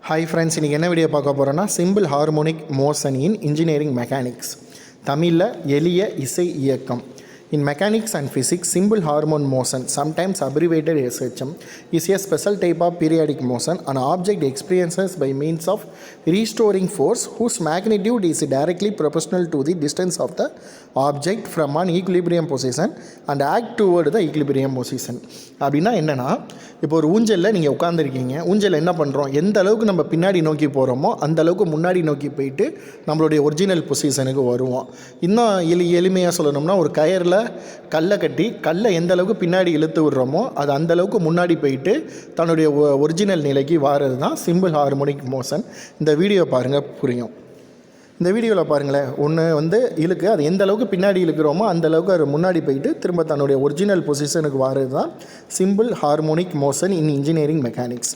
Hi friends, இன்றைக்கி என்ன video பார்க்க போகிறோன்னா சிம்பிள் ஹார்மோனிக் மோஷன் இன் இன்ஜினியரிங் மெக்கானிக்ஸ், தமிழில் எளிய இசை இயக்கம். In mechanics and physics, simple harmonic motion, sometimes abbreviated SHM, is a special type of periodic motion an object experiences by means of restoring force whose magnitude is directly proportional to the distance of the object from an equilibrium position and act toward the equilibrium position. அப்படின்னா என்னென்னா, இப்போ ஒரு ஊஞ்சலில் நீங்கள் உட்காந்துருக்கீங்க. ஊஞ்சல் என்ன பண்ணுறோம், எந்த அளவுக்கு நம்ம பின்னாடி நோக்கி போகிறோமோ அந்த அளவுக்கு முன்னாடி நோக்கி போயிட்டு நம்மளுடைய ஒரிஜினல் பொசிஷனுக்கு வருவோம். இன்னும் எளிமையாக சொல்லணும்னா, ஒரு கயரில் கல்லை கட்டி கல்லை எந்த அளவுக்கு பின்னாடி இழுத்து விடுறோமோ அது அந்தளவுக்கு முன்னாடி போயிட்டு தன்னுடைய ஒரிஜினல் நிலைக்கு வாரது தான் சிம்பிள் ஹார்மோனிக் மோஷன். இந்த வீடியோ பாருங்கள், புரியும். இந்த வீடியோவில் பாருங்களேன், ஒன்று இழுக்கு, அது எந்த அளவுக்கு பின்னாடி இழுக்கிறோமோ அந்தளவுக்கு அது முன்னாடி போயிட்டு திரும்ப தன்னுடைய ஒரிஜினல் பொசிஷனுக்கு வாரது தான் சிம்பிள் ஹார்மோனிக் மோஷன் இன் இன்ஜினியரிங் மெக்கானிக்ஸ்.